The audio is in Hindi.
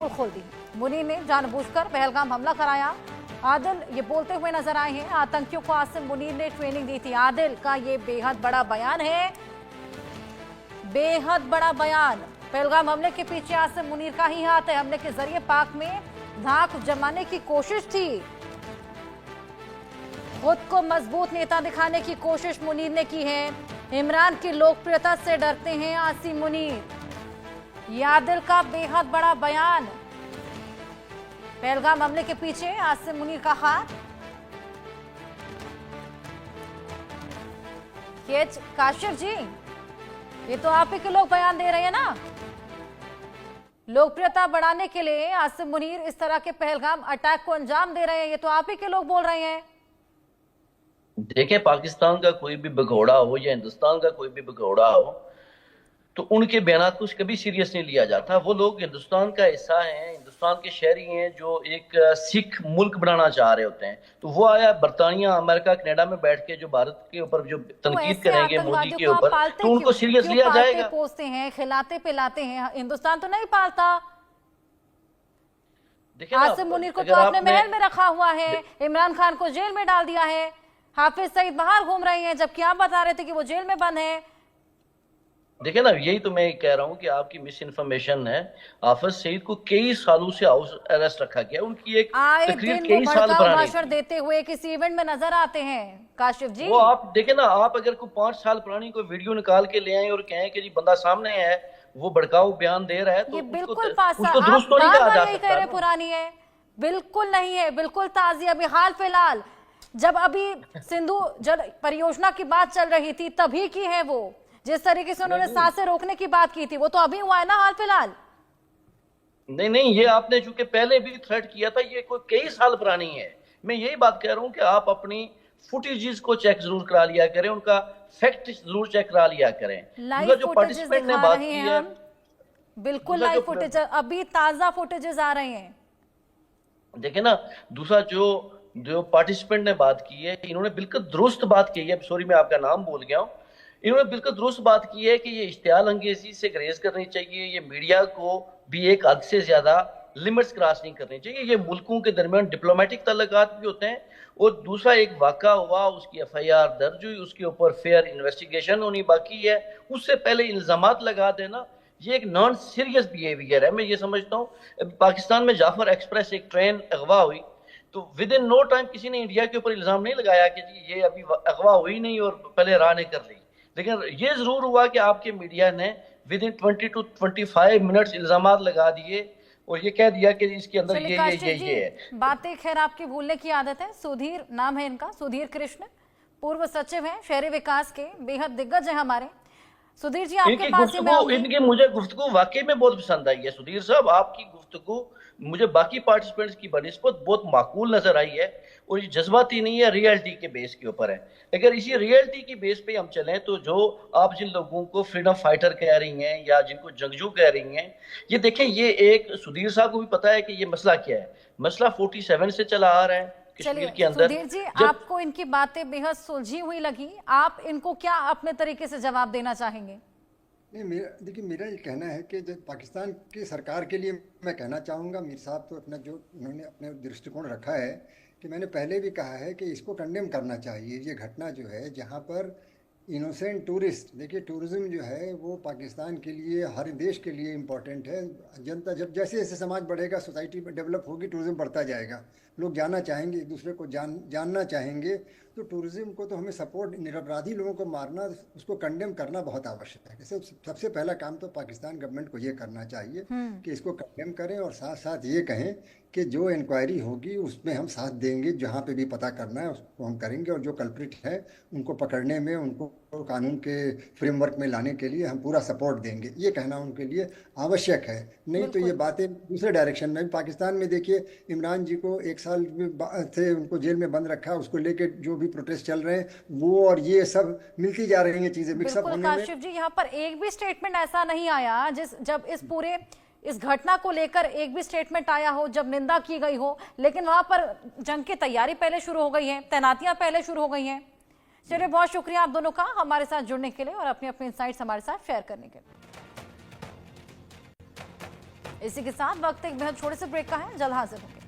खोल दी। मुनीर ने जानबूझकर पहलगाम हमला कराया। आदिल ये बोलते हुए नजर आए हैं, आतंकियों को आसिम मुनीर ने ट्रेनिंग दी थी। आदिल का ये बेहद बड़ा बयान है, बेहद बड़ा बयान। पहलगाम हमले के पीछे आसिम मुनीर का ही हाथ है। हमले के जरिए पाक में धाक जमाने की कोशिश थी। खुद को मजबूत नेता दिखाने की कोशिश मुनीर ने की है। इमरान की लोकप्रियता से डरते हैं आसिम मुनीर। ये आदिल का बेहद बड़ा बयान। पहलगाम हमले के पीछे आसिम मुनीर का हाथ। काशिफ जी, ये तो आप ही के लोग बयान दे रहे हैं ना। लोकप्रियता बढ़ाने के लिए आसिम मुनीर इस तरह के पहलगाम अटैक को अंजाम दे रहे हैं, ये तो आप ही के लोग बोल रहे हैं। देखें, पाकिस्तान का कोई भी भगोड़ा हो या हिंदुस्तान का कोई भी भगोड़ा हो, तो उनके बयान को कभी सीरियस नहीं लिया जाता। वो लोग हिंदुस्तान का हिस्सा हैं, हिंदुस्तान के शहरी हैं, जो एक सिख मुल्क बनाना चाह रहे होते हैं। तो वो आया बरतानिया, अमेरिका, कनाडा में बैठ के जो भारत के ऊपर जो तनकीद करेंगे मोदी के ऊपर, तो उनको सीरियस लिया जाएगा। पोसते हैं, खिलाते पिलाते हैं, हिंदुस्तान तो नहीं पालता। आसिम मुनीर को तो आपने महल में रखा हुआ है, इमरान खान को जेल में डाल दिया है, हाफिज सईद बाहर घूम रही हैं, जबकि आप बता रहे थे कि वो जेल में बंद है। देखिए ना, यही तो मैं कह रहा हूँ कि आपकी मिस इन्फॉर्मेशन है। हाफिज सईद को कई सालों से हाउस अरेस्ट रखा गया। उनकी एक तकरीर कई साल पुरानी भाषण देते हुए किसी इवेंट में नजर आते हैं काशिफ जी। वो आप देखें ना, आप अगर कोई 5 साल पुरानी कोई वीडियो निकाल के ले आए और कहें कि जी बंदा सामने है, वो भड़काऊ बयान दे रहा है, तो ये बिल्कुल उसको दुरुस्त तो नहीं कहा जा सकता। पुरानी है, बिल्कुल नहीं है, बिल्कुल ताजी। अभी हाल फिलहाल जब अभी सिंधु जल परियोजना की बात चल रही थी तभी की है वो। जिस तरीके से उन्होंने सांसें रोकने की बात की थी वो तो अभी हुआ है ना, हाल फिलहाल। नहीं, ये आपने चूंकि पहले भी थ्रेट किया था, ये कोई कई साल पुरानी है। मैं यही बात कह रहा हूं कि आप अपनी फुटेजेस को चेक जरूर करा लिया करें, उनका फैक्ट जरूर चेक करा लिया करें। लाइव जो पार्टिसिपेंट ने बात की है, बिल्कुल लाइव फुटेज, अभी ताजा फुटेजेस आ रहे हैं। देखे ना, दूसरा जो पार्टिसिपेंट ने बात की है, इन्होंने बिल्कुल दुरुस्त बात की है। सॉरी, मैं आपका नाम भूल गया हूं। इन्होंने बिल्कुल दुरुस्त बात की है कि ये इश्तियाल अंगेजी से ग्रेज करनी चाहिए। ये मीडिया को भी एक हद से ज्यादा लिमिट्स क्रॉस नहीं करनी चाहिए। ये मुल्कों के दरमियान डिप्लोमेटिक ताल्लुकात भी होते हैं। और दूसरा, एक वाक़ा हुआ, उसकी FIR दर्ज हुई, उसके ऊपर फेयर इन्वेस्टिगेशन होनी बाकी है। उससे पहले इल्जामात लगा देना, ये एक नॉन सीरियस बिहेवियर है। मैं ये समझता हूँ, पाकिस्तान में जाफर एक्सप्रेस एक ट्रेन अगवा हुई, तो विद इन नो टाइम किसी ने इंडिया के ऊपर इल्जाम नहीं लगाया कि जी ये अभी अगवा हुई नहीं और पहले राह ने कर ली। लेकिन ये जरूर हुआ कि आपके मीडिया ने विद इन 20 to 25 मिनट्स इल्जामात लगा दिए और ये कह दिया कि इसके अंदर ये है। बातें खैर आपकी भूलने की आदत है। सुधीर नाम है इनका, सुधीर कृष्ण, पूर्व सचिव हैं शहरी विकास के, बेहद दिग्गज है हमारे। सुधीर जी, आपके पास इनकी मुझे गुफ्तगू वाकई में बहुत पसंद आई है। सुधीर साहब, आपकी गुफ्तगू मुझे बाकी पार्टिसिपेंट्स की बनिस्बत बहुत माकूल नजर आई है और ये जज्बाती नहीं है, रियलिटी के बेस के ऊपर है। अगर इसी रियलिटी की बेस पे हम चलें, तो जो आप जिन लोगों को फ्रीडम फाइटर कह रही हैं या जिनको जंगजू कह रही हैं, ये देखें, ये एक सुधीर साहब को भी पता है कि ये मसला क्या है। मसला 47 से चला आ रहा है कश्मीर के अंदर। सुधीर जी, आपको इनकी बातें बेहद सुलझी हुई लगी, आप इनको क्या अपने तरीके से जवाब देना चाहेंगे? नहीं, देखिए, मेरा ये कहना है कि जब पाकिस्तान की सरकार के लिए मैं कहना चाहूँगा, मीर साहब तो अपना जो उन्होंने अपने दृष्टिकोण रखा है, कि मैंने पहले भी कहा है कि इसको कंडेम करना चाहिए। ये घटना जो है जहाँ पर इनोसेंट टूरिस्ट, देखिए टूरिज़्म जो है वो पाकिस्तान के लिए, हर देश के लिए इम्पॉर्टेंट है। जनता जब जैसे जैसे समाज बढ़ेगा, सोसाइटी डेवलप होगी, टूरिज़्म बढ़ता जाएगा, लोग जाना चाहेंगे, एक दूसरे को जानना चाहेंगे। तो टूरिज़्म को तो हमें सपोर्ट, निरपराधी लोगों को मारना, उसको कंडेम करना बहुत आवश्यक है। सबसे पहला काम तो पाकिस्तान गवर्नमेंट को ये करना चाहिए कि इसको कंडेम करें और साथ साथ ये कहें कि जो इंक्वायरी होगी उसमें हम साथ देंगे, जहाँ पे भी पता करना है उसको हम करेंगे, और जो कल्प्रिट है उनको पकड़ने में, उनको कानून के फ्रेमवर्क में लाने के लिए हम पूरा सपोर्ट देंगे। ये कहना उनके लिए आवश्यक है। नहीं तो ये बातें दूसरे डायरेक्शन में। पाकिस्तान में देखिए, इमरान जी को 1 साल से उनको जेल में बंद रखा, उसको लेके जो भी प्रोटेस्ट चल रहे हैं वो और ये सब मिलती जा रही हैं चीजें, मिक्सअप होने में। काशिफ जी, यहाँ पर एक भी स्टेटमेंट ऐसा नहीं आया जब इस घटना को लेकर एक भी स्टेटमेंट आया हो, जब निंदा की गई हो, लेकिन वहां पर जंग की तैयारी पहले शुरू हो गई है, तैनातियां पहले शुरू हो गई हैं। चलिए, बहुत शुक्रिया आप दोनों का हमारे साथ जुड़ने के लिए और अपने अपने इंसाइट्स हमारे साथ शेयर करने के लिए। इसी के साथ वक्त एक बेहद छोटे से ब्रेक का है, जल्द हाजिर होंगे।